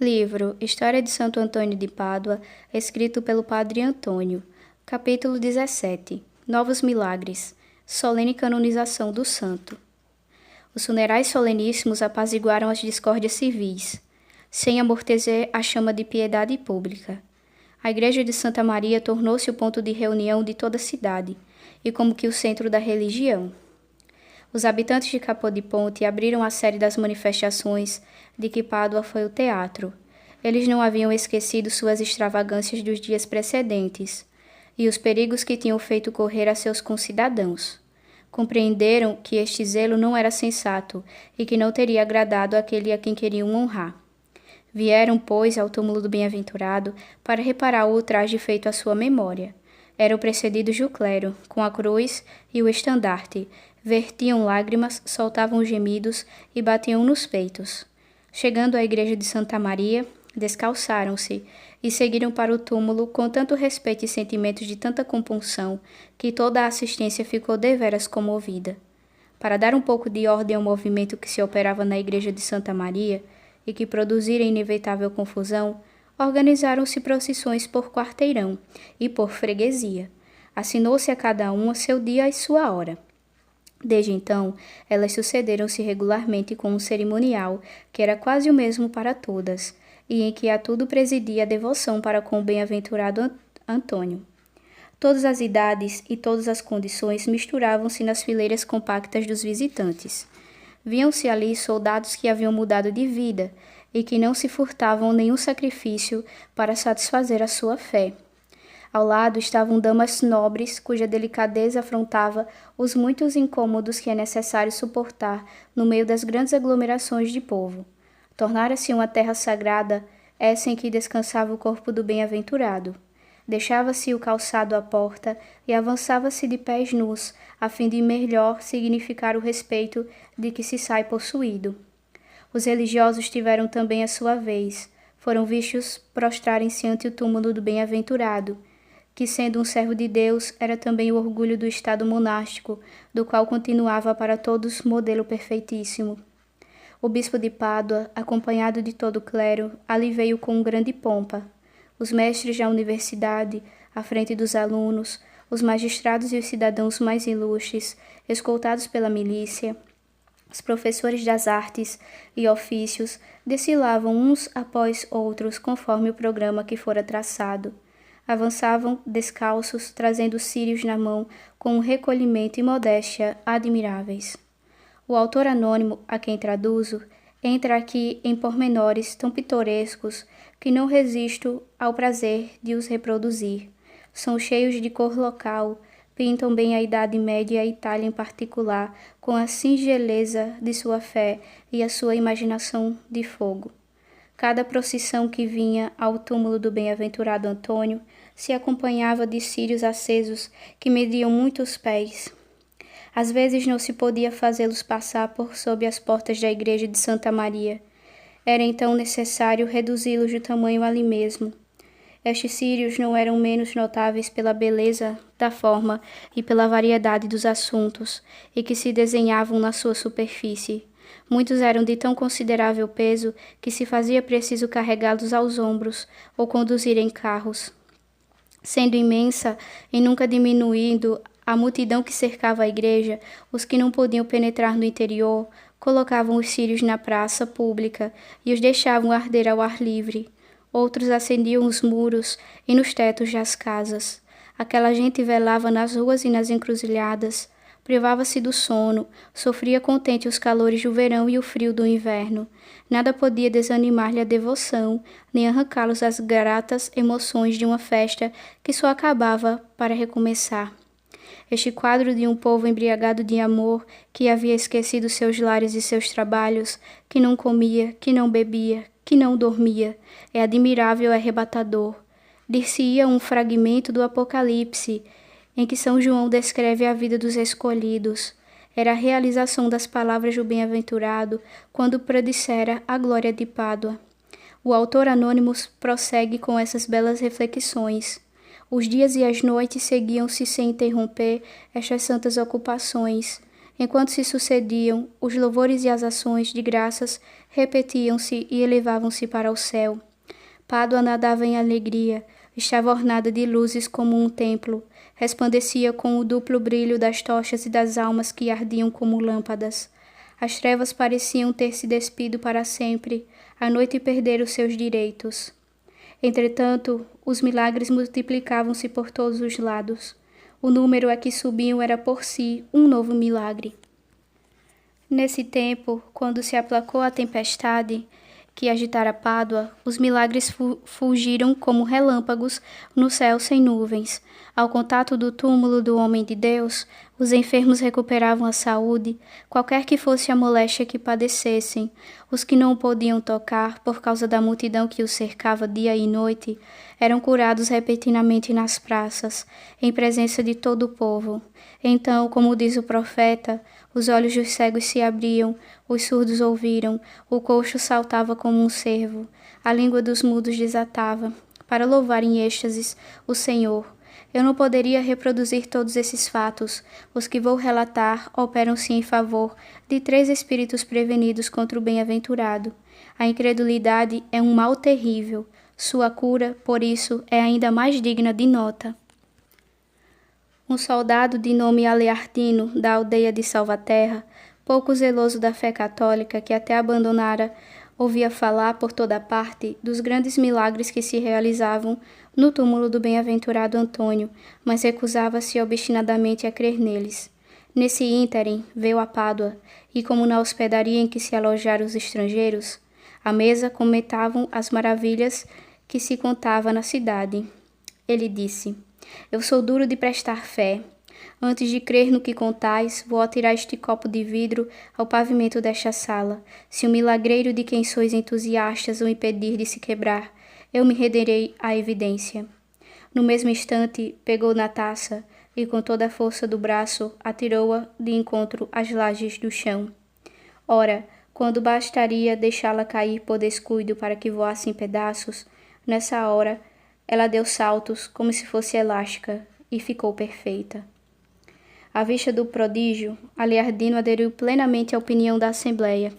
Livro História de Santo Antônio de Pádua, escrito pelo Padre Antônio. Capítulo 17. Novos milagres. Solene canonização do santo. Os funerais soleníssimos apaziguaram as discórdias civis, sem amortecer a chama de piedade pública. A igreja de Santa Maria tornou-se o ponto de reunião de toda a cidade, e como que o centro da religião. Os habitantes de Capô de Ponte abriram a série das manifestações de que Pádua foi o teatro. Eles não haviam esquecido suas extravagâncias dos dias precedentes e os perigos que tinham feito correr a seus concidadãos. Compreenderam que este zelo não era sensato e que não teria agradado àquele a quem queriam honrar. Vieram, pois, ao túmulo do bem-aventurado para reparar o ultraje feito à sua memória. Eram precedidos do clero, com a cruz e o estandarte, vertiam lágrimas, soltavam gemidos e batiam nos peitos. Chegando à igreja de Santa Maria, descalçaram-se e seguiram para o túmulo com tanto respeito e sentimentos de tanta compunção que toda a assistência ficou deveras comovida. Para dar um pouco de ordem ao movimento que se operava na igreja de Santa Maria e que produzira inevitável confusão, organizaram-se procissões por quarteirão e por freguesia. Assinou-se a cada um a seu dia e sua hora. Desde então, elas sucederam-se regularmente com um cerimonial que era quase o mesmo para todas, e em que a tudo presidia a devoção para com o bem-aventurado Antônio. Todas as idades e todas as condições misturavam-se nas fileiras compactas dos visitantes. Viam-se ali soldados que haviam mudado de vida e que não se furtavam nenhum sacrifício para satisfazer a sua fé. Ao lado estavam damas nobres, cuja delicadeza afrontava os muitos incômodos que é necessário suportar no meio das grandes aglomerações de povo. Tornara-se uma terra sagrada, essa em que descansava o corpo do bem-aventurado. Deixava-se o calçado à porta e avançava-se de pés nus, a fim de melhor significar o respeito de que se sai possuído. Os religiosos tiveram também a sua vez. Foram vistos prostrarem-se ante o túmulo do bem-aventurado, que, sendo um servo de Deus, era também o orgulho do estado monástico, do qual continuava para todos modelo perfeitíssimo. O bispo de Pádua, acompanhado de todo o clero, ali veio com grande pompa. Os mestres da universidade, à frente dos alunos, os magistrados e os cidadãos mais ilustres, escoltados pela milícia, os professores das artes e ofícios, desfilavam uns após outros conforme o programa que fora traçado. Avançavam descalços, trazendo círios na mão, com um recolhimento e modéstia admiráveis. O autor anônimo, a quem traduzo, entra aqui em pormenores tão pitorescos que não resisto ao prazer de os reproduzir. São cheios de cor local, pintam bem a Idade Média e a Itália em particular, com a singeleza de sua fé e a sua imaginação de fogo. Cada procissão que vinha ao túmulo do bem-aventurado Antônio se acompanhava de círios acesos que mediam muitos pés. Às vezes não se podia fazê-los passar por sob as portas da igreja de Santa Maria. Era então necessário reduzi-los de tamanho ali mesmo. Estes círios não eram menos notáveis pela beleza da forma e pela variedade dos assuntos, e que se desenhavam na sua superfície. Muitos eram de tão considerável peso que se fazia preciso carregá-los aos ombros ou conduzir em carros. Sendo imensa e nunca diminuindo a multidão que cercava a igreja, os que não podiam penetrar no interior colocavam os círios na praça pública e os deixavam arder ao ar livre. Outros acendiam os muros e nos tetos das casas. Aquela gente velava nas ruas e nas encruzilhadas, privava-se do sono, sofria contente os calores do verão e o frio do inverno. Nada podia desanimar-lhe a devoção, nem arrancá-los as gratas emoções de uma festa que só acabava para recomeçar. Este quadro de um povo embriagado de amor, que havia esquecido seus lares e seus trabalhos, que não comia, que não bebia, que não dormia, é admirável e arrebatador. Dir-se-ia um fragmento do Apocalipse, em que São João descreve a vida dos escolhidos. Era a realização das palavras do bem-aventurado quando predissera a glória de Pádua. O autor anônimo prossegue com essas belas reflexões. Os dias e as noites seguiam-se sem interromper estas santas ocupações, Enquanto se sucediam, os louvores e as ações de graças repetiam-se e elevavam-se para o céu. Pádua nadava em alegria, estava ornada de luzes como um templo, resplandecia com o duplo brilho das tochas e das almas que ardiam como lâmpadas. As trevas pareciam ter se despido para sempre, a noite perdera os seus direitos. Entretanto, os milagres multiplicavam-se por todos os lados. O número a que subiam era por si um novo milagre. Nesse tempo, quando se aplacou a tempestade que agitara Pádua, os milagres fulgiram como relâmpagos no céu sem nuvens. Ao contato do túmulo do homem de Deus, os enfermos recuperavam a saúde, qualquer que fosse a moléstia que padecessem. Os que não o podiam tocar, por causa da multidão que o cercava dia e noite, eram curados repentinamente nas praças, em presença de todo o povo. Então, como diz o profeta, os olhos dos cegos se abriam, os surdos ouviram, o coxo saltava como um cervo, a língua dos mudos desatava, para louvar em êxtases o Senhor. Eu não poderia reproduzir todos esses fatos. Os que vou relatar operam-se em favor de 3 espíritos prevenidos contra o bem-aventurado. A incredulidade é um mal terrível. Sua cura, por isso, é ainda mais digna de nota. Um soldado de nome Aleardino, da aldeia de Salvaterra, pouco zeloso da fé católica, que até abandonara, ouvia falar por toda parte dos grandes milagres que se realizavam no túmulo do bem-aventurado Antônio, mas recusava-se obstinadamente a crer neles. Nesse ínterim, veio a Pádua, e como na hospedaria em que se alojaram os estrangeiros, à mesa comentavam as maravilhas que se contava na cidade. Ele disse: Eu sou duro de prestar fé. Antes de crer no que contais, vou atirar este copo de vidro ao pavimento desta sala. Se o milagreiro de quem sois entusiastas o impedir de se quebrar, eu me renderei à evidência. No mesmo instante, pegou na taça e, com toda a força do braço, atirou-a de encontro às lajes do chão. Ora, quando bastaria deixá-la cair por descuido para que voasse em pedaços, nessa hora ela deu saltos como se fosse elástica e ficou perfeita. À vista do prodígio, Aleardino aderiu plenamente à opinião da Assembleia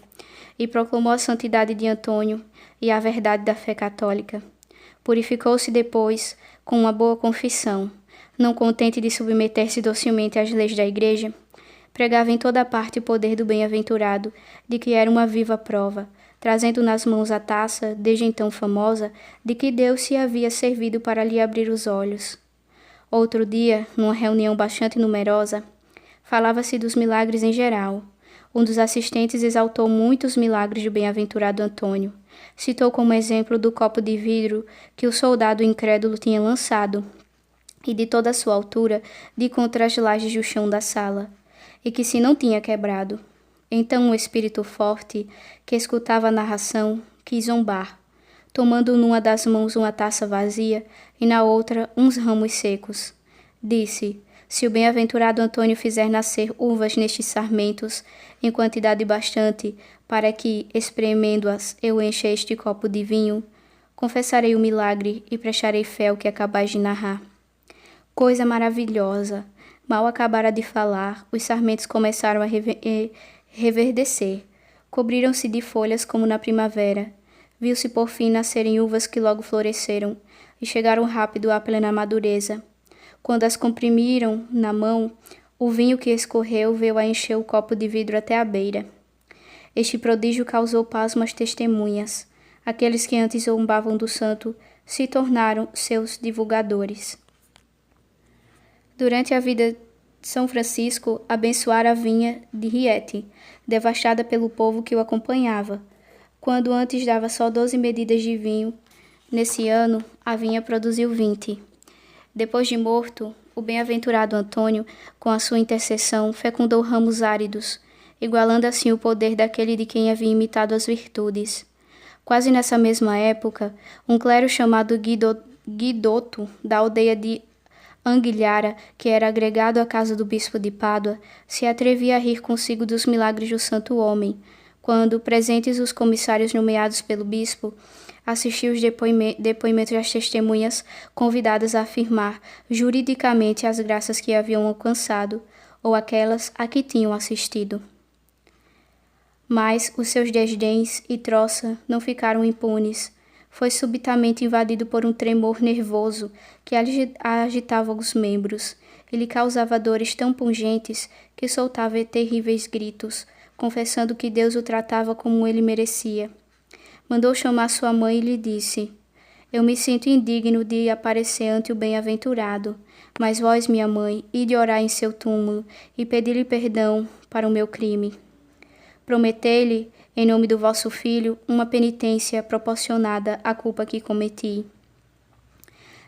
e proclamou a santidade de Antônio e a verdade da fé católica. Purificou-se depois com uma boa confissão. Não contente de submeter-se docilmente às leis da Igreja, pregava em toda parte o poder do bem-aventurado, de que era uma viva prova, trazendo nas mãos a taça, desde então famosa, de que Deus se havia servido para lhe abrir os olhos. Outro dia, numa reunião bastante numerosa, falava-se dos milagres em geral. Um dos assistentes exaltou muitos milagres do bem-aventurado Antônio. Citou como exemplo do copo de vidro que o soldado incrédulo tinha lançado, e de toda a sua altura, de contra as lajes do chão da sala, e que se não tinha quebrado. Então um espírito forte, que escutava a narração, quis zombar, tomando numa das mãos uma taça vazia e na outra uns ramos secos. Disse: Se o bem-aventurado Antônio fizer nascer uvas nestes sarmentos, em quantidade bastante, para que, espremendo-as, eu encha este copo de vinho, confessarei o milagre e prestarei fé ao que acabais de narrar. Coisa maravilhosa! Mal acabara de falar, os sarmentos começaram a reverdecer. Cobriram-se de folhas como na primavera. Viu-se por fim nascerem uvas que logo floresceram e chegaram rápido à plena madureza. Quando as comprimiram na mão, o vinho que escorreu veio a encher o copo de vidro até a beira. Este prodígio causou pasmo às testemunhas. Aqueles que antes zombavam do santo se tornaram seus divulgadores. Durante a vida de São Francisco, abençoara a vinha de Rieti, devastada pelo povo que o acompanhava. Quando antes dava só 12 medidas de vinho, nesse ano a vinha produziu 20. Depois de morto, o bem-aventurado Antônio, com a sua intercessão, fecundou ramos áridos, igualando assim o poder daquele de quem havia imitado as virtudes. Quase nessa mesma época, um clero chamado Guidoto, da aldeia de Anguilhara, que era agregado à casa do bispo de Pádua, se atrevia a rir consigo dos milagres do santo homem, quando, presentes os comissários nomeados pelo bispo, assistiu os depoimentos das testemunhas convidadas a afirmar juridicamente as graças que haviam alcançado. ou aquelas a que tinham assistido. Mas os seus desdéns e troça não ficaram impunes. Foi subitamente invadido por um tremor nervoso que agitava os membros e lhe causava dores tão pungentes que soltava terríveis gritos, confessando que Deus o tratava como ele merecia. Mandou chamar sua mãe e lhe disse: Eu me sinto indigno de aparecer ante o bem-aventurado, mas vós, minha mãe, ide orar em seu túmulo e pedir-lhe perdão para o meu crime. Prometei-lhe, em nome do vosso filho, uma penitência proporcionada à culpa que cometi.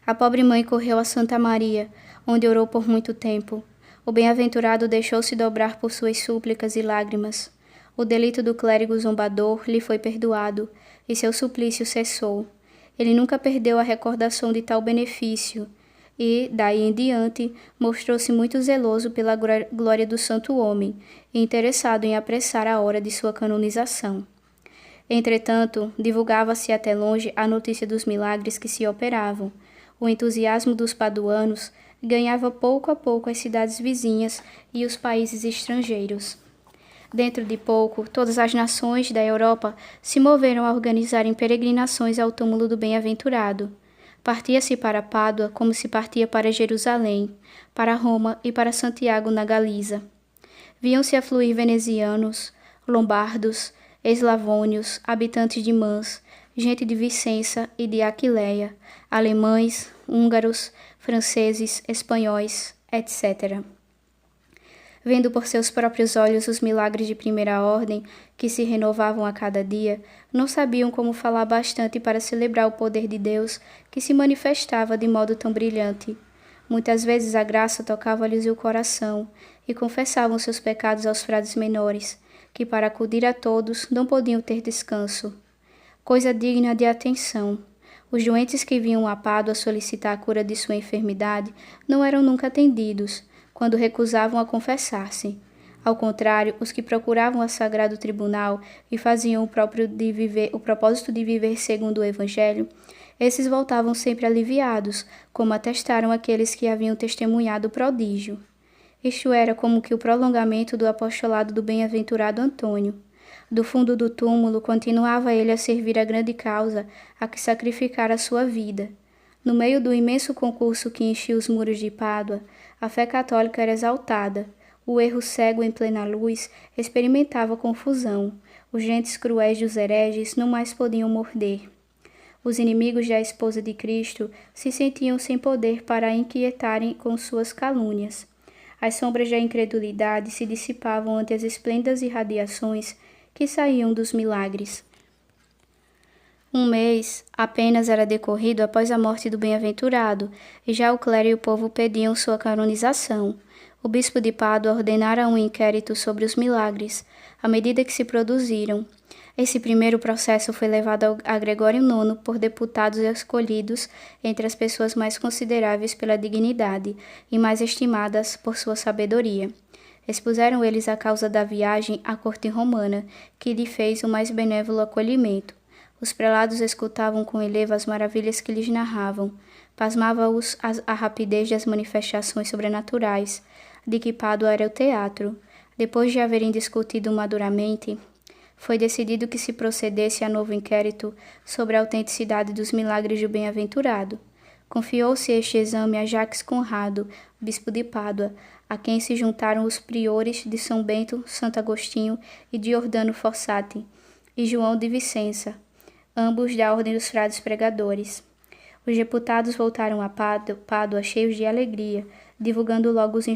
A pobre mãe correu a Santa Maria, onde orou por muito tempo. O bem-aventurado deixou-se dobrar por suas súplicas e lágrimas. O delito do clérigo zombador lhe foi perdoado, e seu suplício cessou. Ele nunca perdeu a recordação de tal benefício, e, daí em diante, mostrou-se muito zeloso pela glória do santo homem, e interessado em apressar a hora de sua canonização. Entretanto, divulgava-se até longe a notícia dos milagres que se operavam. O entusiasmo dos paduanos ganhava pouco a pouco as cidades vizinhas e os países estrangeiros. Dentro de pouco, todas as nações da Europa se moveram a organizarem peregrinações ao túmulo do bem-aventurado. Partia-se para Pádua como se partia para Jerusalém, para Roma e para Santiago na Galiza. Viam-se afluir venezianos, lombardos, eslavônios, habitantes de Mans, gente de Vicença e de Aquileia, alemães, húngaros, franceses, espanhóis, etc. Vendo por seus próprios olhos os milagres de primeira ordem, que se renovavam a cada dia, não sabiam como falar bastante para celebrar o poder de Deus que se manifestava de modo tão brilhante. Muitas vezes a graça tocava-lhes o coração e confessavam seus pecados aos frades menores, que para acudir a todos não podiam ter descanso. Coisa digna de atenção. Os doentes que vinham a Pádua solicitar a cura de sua enfermidade não eram nunca atendidos, quando recusavam a confessar-se. Ao contrário, os que procuravam o sagrado tribunal e faziam o propósito de viver segundo o Evangelho, esses voltavam sempre aliviados, como atestaram aqueles que haviam testemunhado o prodígio. Isto era como que o prolongamento do apostolado do bem-aventurado Antônio. Do fundo do túmulo continuava ele a servir a grande causa a que sacrificara a sua vida. No meio do imenso concurso que enchia os muros de Pádua, a fé católica era exaltada. O erro cego em plena luz experimentava confusão. Os dentes cruéis dos hereges não mais podiam morder. Os inimigos da esposa de Cristo se sentiam sem poder para a inquietarem com suas calúnias. As sombras da incredulidade se dissipavam ante as esplêndidas irradiações que saíam dos milagres. Um mês apenas era decorrido após a morte do bem-aventurado, e já o clero e o povo pediam sua canonização. O bispo de Pádua ordenara um inquérito sobre os milagres, à medida que se produziram. Esse primeiro processo foi levado a Gregório IX por deputados escolhidos entre as pessoas mais consideráveis pela dignidade e mais estimadas por sua sabedoria. Expuseram eles a causa da viagem à corte romana, que lhe fez o mais benévolo acolhimento. Os prelados escutavam com elevo as maravilhas que lhes narravam. Pasmava-os a rapidez das manifestações sobrenaturais, de que Pádua era o teatro. Depois de haverem discutido maduramente, foi decidido que se procedesse a novo inquérito sobre a autenticidade dos milagres do bem-aventurado. Confiou-se este exame a Jacques Conrado, bispo de Pádua, a quem se juntaram os priores de São Bento, Santo Agostinho e de Giordano Fossati, e João de Vicença, ambos da Ordem dos Frades Pregadores. Os deputados voltaram a Pádua cheios de alegria, divulgando logo as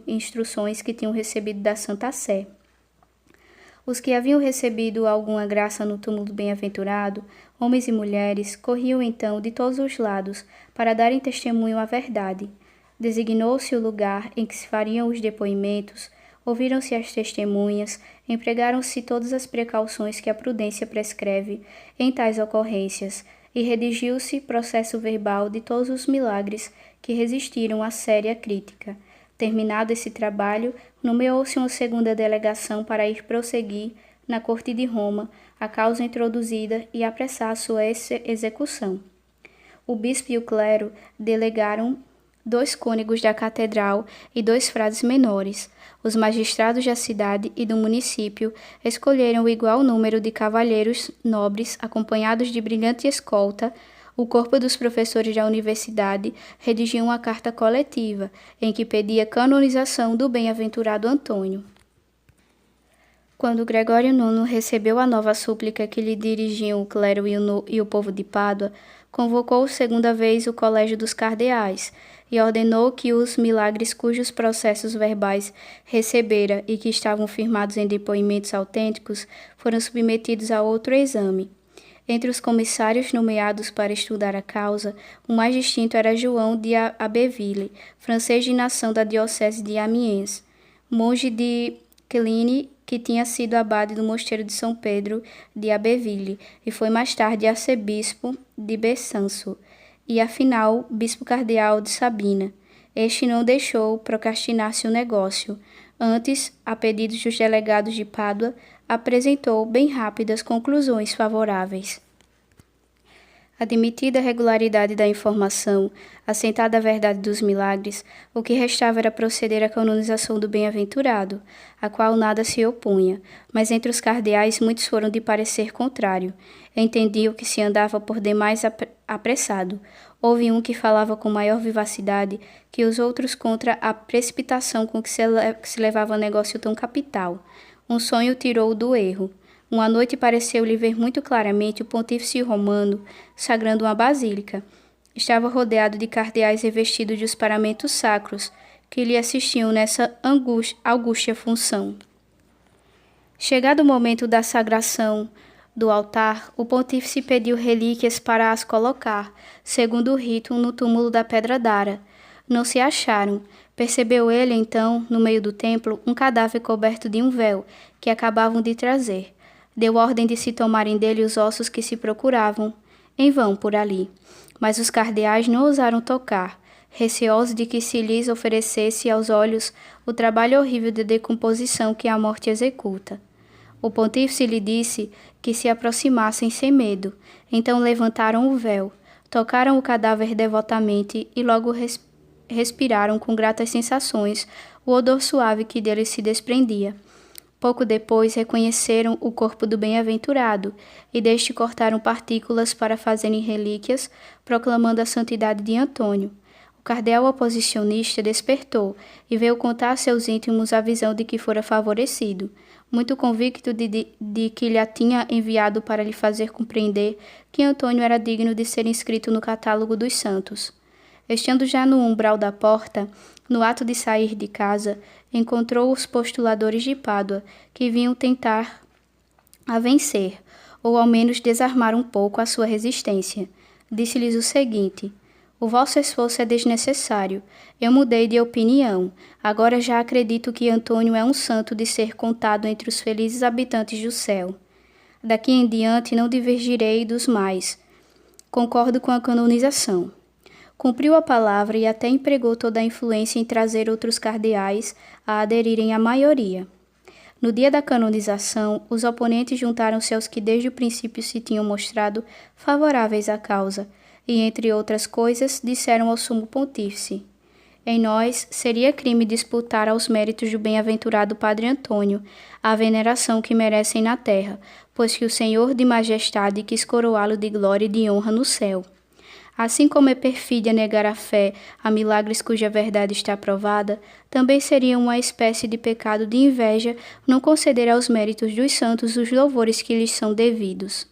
instruções que tinham recebido da Santa Sé. Os que haviam recebido alguma graça no túmulo do bem-aventurado, homens e mulheres, corriam então de todos os lados para darem testemunho à verdade. Designou-se o lugar em que se fariam os depoimentos, ouviram-se as testemunhas, empregaram-se todas as precauções que a prudência prescreve em tais ocorrências, e redigiu-se processo verbal de todos os milagres que resistiram à séria crítica. Terminado esse trabalho, nomeou-se uma segunda delegação para ir prosseguir, na corte de Roma, a causa introduzida e apressar sua execução. O bispo e o clero delegaram 2 cônegos da catedral e 2 frades menores. Os magistrados da cidade e do município escolheram o igual número de cavalheiros nobres, acompanhados de brilhante escolta. O corpo dos professores da universidade redigiu uma carta coletiva, em que pedia canonização do bem-aventurado Antônio. Quando Gregório IX recebeu a nova súplica que lhe dirigiam o clero e o povo de Pádua, convocou segunda vez o colégio dos cardeais e ordenou que os milagres cujos processos verbais recebera e que estavam firmados em depoimentos autênticos foram submetidos a outro exame. Entre os comissários nomeados para estudar a causa, o mais distinto era João de Abbeville, francês de nação da diocese de Amiens, monge de Cluny, que tinha sido abade do mosteiro de São Pedro de Abbeville e foi mais tarde arcebispo de Besançon e, afinal, bispo cardeal de Sabina. Este não deixou procrastinar-se o negócio. Antes, a pedidos dos delegados de Pádua, apresentou bem rápidas conclusões favoráveis. Admitida a regularidade da informação, assentada a verdade dos milagres, o que restava era proceder à canonização do bem-aventurado, a qual nada se opunha, mas entre os cardeais muitos foram de parecer contrário. Entendiam que se andava por demais apressado. Houve um que falava com maior vivacidade que os outros contra a precipitação com que se levava a negócio tão capital. Um sonho tirou-o do erro. Uma noite pareceu-lhe ver muito claramente o pontífice romano sagrando uma basílica. Estava rodeado de cardeais revestidos de os paramentos sacros, que lhe assistiam nessa augusta função. Chegado o momento da sagração do altar, o pontífice pediu relíquias para as colocar, segundo o rito, no túmulo da Pedra d'Ara. Não se acharam. Percebeu ele, então, no meio do templo, um cadáver coberto de um véu, que acabavam de trazer. Deu ordem de se tomarem dele os ossos que se procuravam, em vão por ali. Mas os cardeais não ousaram tocar, receosos de que se lhes oferecesse aos olhos o trabalho horrível de decomposição que a morte executa. O pontífice lhe disse que se aproximassem sem medo. Então levantaram o véu, tocaram o cadáver devotamente e logo respiraram com gratas sensações o odor suave que dele se desprendia. Pouco depois reconheceram o corpo do bem-aventurado e deste cortaram partículas para fazerem relíquias, proclamando a santidade de Antônio. O cardeal oposicionista despertou e veio contar a seus íntimos a visão de que fora favorecido, muito convicto de que lhe tinha enviado para lhe fazer compreender que Antônio era digno de ser inscrito no catálogo dos santos. Estando já no umbral da porta, no ato de sair de casa, encontrou os postuladores de Pádua, que vinham tentar a vencer, ou ao menos desarmar um pouco a sua resistência. Disse-lhes o seguinte: o vosso esforço é desnecessário. Eu mudei de opinião. Agora já acredito que Antônio é um santo de ser contado entre os felizes habitantes do céu. Daqui em diante não divergirei dos mais. Concordo com a canonização. Cumpriu a palavra e até empregou toda a influência em trazer outros cardeais a aderirem à maioria. No dia da canonização, os oponentes juntaram-se aos que desde o princípio se tinham mostrado favoráveis à causa, e, entre outras coisas, disseram ao sumo pontífice: em nós seria crime disputar aos méritos do bem-aventurado Padre Antônio a veneração que merecem na terra, pois que o Senhor de majestade quis coroá-lo de glória e de honra no céu. Assim como é perfídia negar a fé a milagres cuja verdade está provada, também seria uma espécie de pecado de inveja não conceder aos méritos dos santos os louvores que lhes são devidos.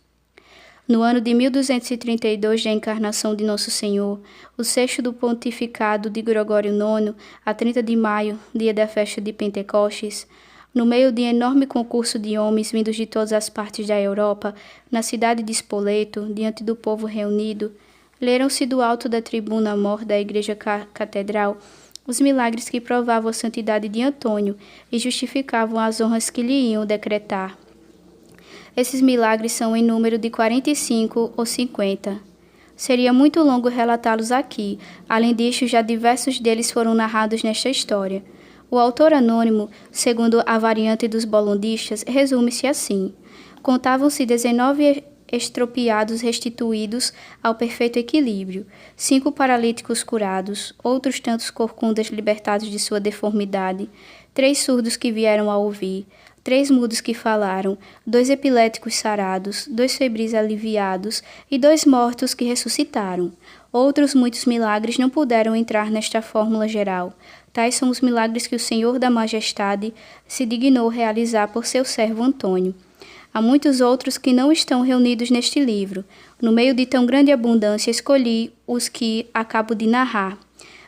No ano de 1232 da encarnação de Nosso Senhor, o sexto do pontificado de Gregório IX, a 30 de maio, dia da festa de Pentecostes, no meio de enorme concurso de homens vindos de todas as partes da Europa, na cidade de Spoleto, diante do povo reunido, leram-se do alto da tribuna mor da igreja catedral os milagres que provavam a santidade de Antônio e justificavam as honras que lhe iam decretar. Esses milagres são em número de 45 ou 50. Seria muito longo relatá-los aqui, além disto, já diversos deles foram narrados nesta história. O autor anônimo, segundo a variante dos bolondistas, resume-se assim: contavam-se 19 estropiados restituídos ao perfeito equilíbrio, 5 paralíticos curados, outros tantos corcundas libertados de sua deformidade, 3 surdos que vieram a ouvir, 3 mudos que falaram, 2 epiléticos sarados, 2 febris aliviados e 2 mortos que ressuscitaram. Outros muitos milagres não puderam entrar nesta fórmula geral. Tais são os milagres que o Senhor da Majestade se dignou realizar por seu servo Antônio. Há muitos outros que não estão reunidos neste livro. No meio de tão grande abundância, escolhi os que acabo de narrar,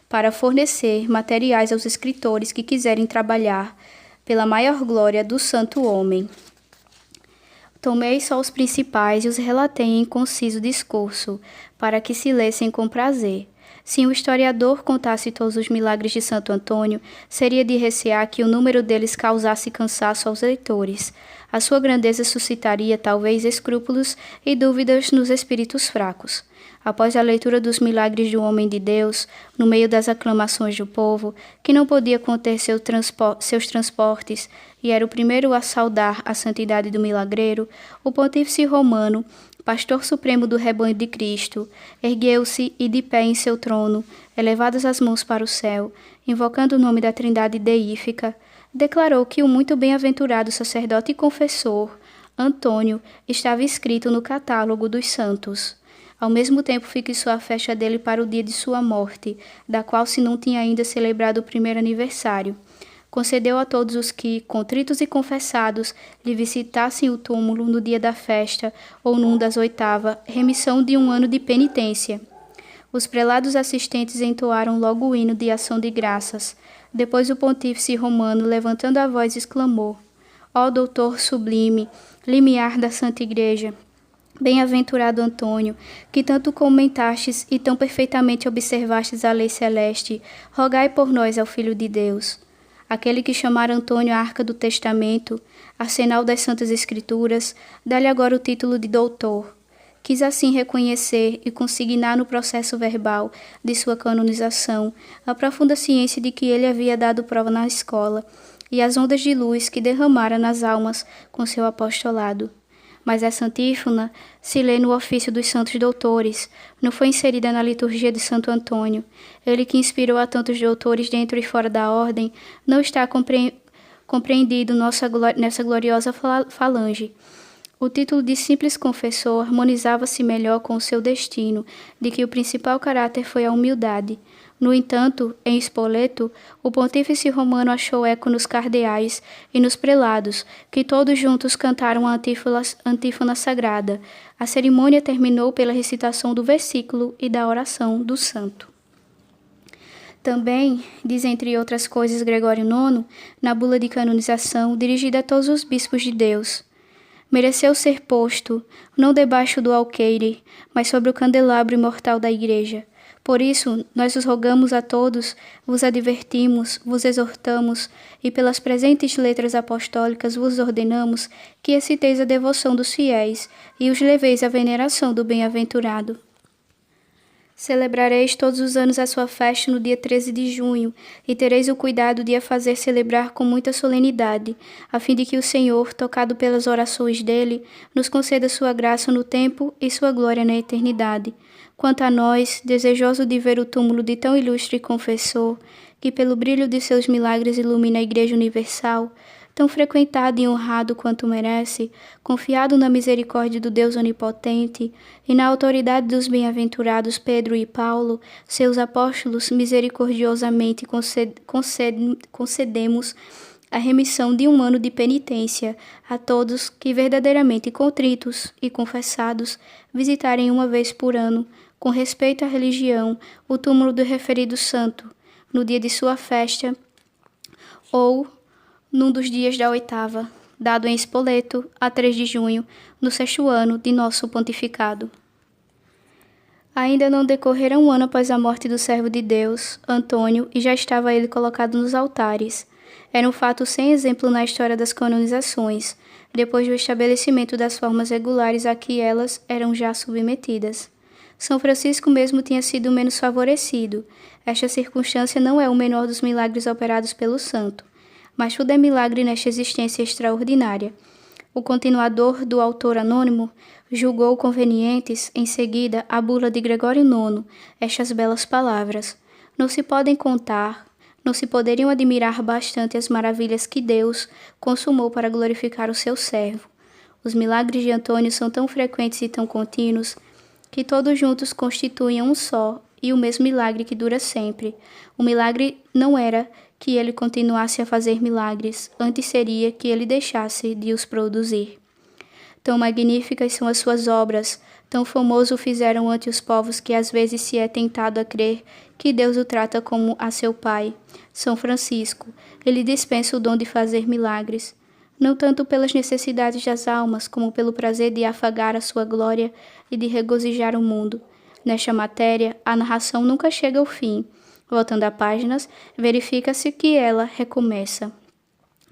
para fornecer materiais aos escritores que quiserem trabalhar pela maior glória do santo homem. Tomei só os principais e os relatei em conciso discurso, para que se lessem com prazer. Se um historiador contasse todos os milagres de Santo Antônio, seria de recear que o número deles causasse cansaço aos leitores. A sua grandeza suscitaria, talvez, escrúpulos e dúvidas nos espíritos fracos. Após a leitura dos milagres do homem de Deus, no meio das aclamações do povo, que não podia conter seus transportes e era o primeiro a saudar a santidade do milagreiro, o pontífice romano, pastor supremo do rebanho de Cristo, ergueu-se e de pé em seu trono, elevadas as mãos para o céu, invocando o nome da Trindade deífica, declarou que o muito bem-aventurado sacerdote e confessor, Antônio, estava inscrito no catálogo dos santos. Ao mesmo tempo fixou a festa dele para o dia de sua morte, da qual se não tinha ainda celebrado o primeiro aniversário. Concedeu a todos os que, contritos e confessados, lhe visitassem o túmulo no dia da festa ou num das 8ª, remissão de 1 ano de penitência. Os prelados assistentes entoaram logo o hino de ação de graças. Depois o pontífice romano, levantando a voz, exclamou: Ó doutor sublime, limiar da Santa Igreja, bem-aventurado Antônio, que tanto comentastes e tão perfeitamente observastes a lei celeste, rogai por nós ao Filho de Deus. Aquele que chamara Antônio a Arca do Testamento, arsenal das Santas Escrituras, dá-lhe agora o título de doutor. Quis assim reconhecer e consignar no processo verbal de sua canonização a profunda ciência de que ele havia dado prova na escola e as ondas de luz que derramara nas almas com seu apostolado. Mas essa antífona se lê no ofício dos santos doutores, não foi inserida na liturgia de Santo Antônio. Ele que inspirou a tantos doutores dentro e fora da ordem, não está compreendido nessa gloriosa falange. O título de simples confessor harmonizava-se melhor com o seu destino, de que o principal caráter foi a humildade. No entanto, em Spoleto, o pontífice romano achou eco nos cardeais e nos prelados, que todos juntos cantaram a antífona sagrada. A cerimônia terminou pela recitação do versículo e da oração do santo. Também, diz entre outras coisas Gregório IX, na bula de canonização dirigida a todos os bispos de Deus: mereceu ser posto, não debaixo do alqueire, mas sobre o candelabro imortal da Igreja. Por isso, nós os rogamos a todos, vos advertimos, vos exortamos, e pelas presentes letras apostólicas vos ordenamos que exciteis a devoção dos fiéis e os leveis à veneração do bem-aventurado. Celebrareis todos os anos a sua festa no dia 13 de junho, e tereis o cuidado de a fazer celebrar com muita solenidade, a fim de que o Senhor, tocado pelas orações dele, nos conceda sua graça no tempo e sua glória na eternidade. Quanto a nós, desejoso de ver o túmulo de tão ilustre confessor, que pelo brilho de seus milagres ilumina a Igreja Universal, tão frequentado e honrado quanto merece, confiado na misericórdia do Deus Onipotente e na autoridade dos bem-aventurados Pedro e Paulo, seus apóstolos, misericordiosamente concedemos a remissão de 1 ano de penitência a todos que verdadeiramente contritos e confessados visitarem uma vez por ano, com respeito à religião, o túmulo do referido santo, no dia de sua festa ou num dos dias da 8ª, dado em Spoleto, a 3 de junho, no 6º ano de nosso pontificado. Ainda não decorrera 1 ano após a morte do servo de Deus, Antônio, e já estava ele colocado nos altares. Era um fato sem exemplo na história das canonizações, depois do estabelecimento das formas regulares a que elas eram já submetidas. São Francisco mesmo tinha sido menos favorecido. Esta circunstância não é o menor dos milagres operados pelo santo, mas tudo é milagre nesta existência extraordinária. O continuador do autor anônimo julgou convenientes, em seguida, a bula de Gregório IX, estas belas palavras: não se podem contar, não se poderiam admirar bastante as maravilhas que Deus consumou para glorificar o seu servo. Os milagres de Antônio são tão frequentes e tão contínuos que todos juntos constituem um só e o mesmo milagre que dura sempre. O milagre não era que ele continuasse a fazer milagres, antes seria que ele deixasse de os produzir. Tão magníficas são as suas obras, tão famoso o fizeram ante os povos que às vezes se é tentado a crer que Deus o trata como a seu pai. São Francisco, ele dispensa o dom de fazer milagres, não tanto pelas necessidades das almas, como pelo prazer de afagar a sua glória e de regozijar o mundo. Nesta matéria, a narração nunca chega ao fim. Voltando a páginas, verifica-se que ela recomeça.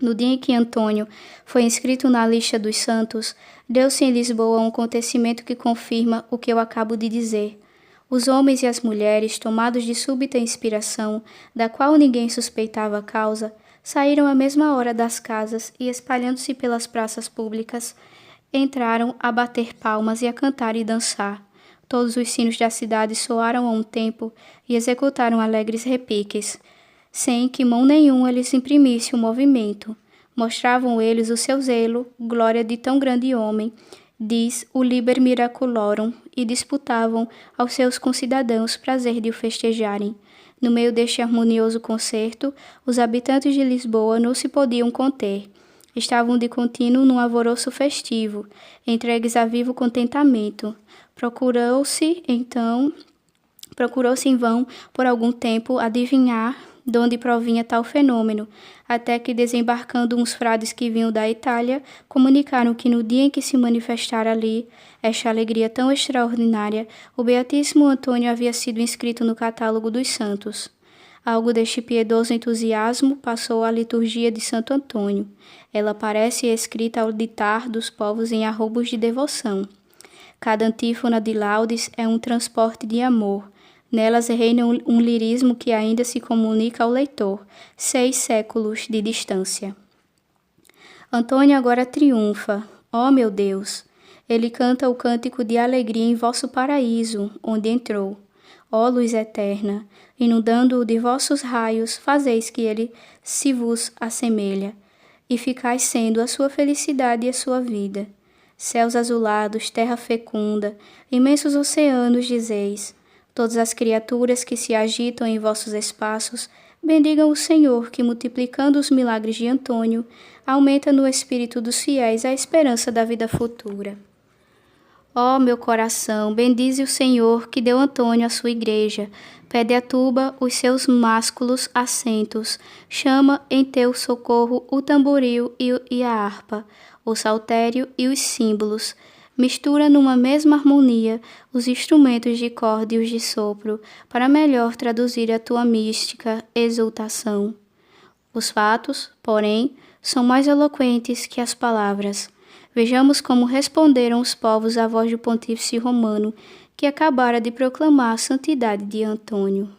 No dia em que Antônio foi inscrito na lista dos santos, deu-se em Lisboa um acontecimento que confirma o que eu acabo de dizer. Os homens e as mulheres, tomados de súbita inspiração, da qual ninguém suspeitava a causa, saíram à mesma hora das casas e, espalhando-se pelas praças públicas, entraram a bater palmas e a cantar e dançar. Todos os sinos da cidade soaram a um tempo e executaram alegres repiques, sem que mão nenhuma lhes imprimisse o movimento. Mostravam eles o seu zelo, glória de tão grande homem, diz o Liber Miraculorum, e disputavam aos seus concidadãos prazer de o festejarem. No meio deste harmonioso concerto, os habitantes de Lisboa não se podiam conter. Estavam de contínuo num alvoroço festivo, entregues a vivo contentamento. Procurou-se em vão, por algum tempo, adivinhar de onde provinha tal fenômeno, até que, desembarcando uns frades que vinham da Itália, comunicaram que no dia em que se manifestara ali esta alegria tão extraordinária, o Beatíssimo Antônio havia sido inscrito no catálogo dos santos. Algo deste piedoso entusiasmo passou à liturgia de Santo Antônio. Ela parece escrita ao ditar dos povos em arrobos de devoção. Cada antífona de laudes é um transporte de amor. Nelas reina um lirismo que ainda se comunica ao leitor, 6 séculos de distância. Antônio agora triunfa. Ó meu Deus! Ele canta o cântico de alegria em vosso paraíso, onde entrou. Ó luz eterna, inundando-o de vossos raios, fazeis que ele se vos assemelha, e ficais sendo a sua felicidade e a sua vida. Céus azulados, terra fecunda, imensos oceanos, dizeis. Todas as criaturas que se agitam em vossos espaços, bendigam o Senhor, que, multiplicando os milagres de Antônio, aumenta no espírito dos fiéis a esperança da vida futura. Ó meu coração, bendize o Senhor, que deu Antônio à sua igreja. Pede a tuba os seus másculos assentos. Chama em teu socorro o tamboril e a harpa, o saltério e os símbolos. Mistura numa mesma harmonia os instrumentos de corda e os de sopro, para melhor traduzir a tua mística exultação. Os fatos, porém, são mais eloquentes que as palavras. Vejamos como responderam os povos à voz do pontífice romano, que acabara de proclamar a santidade de Antônio.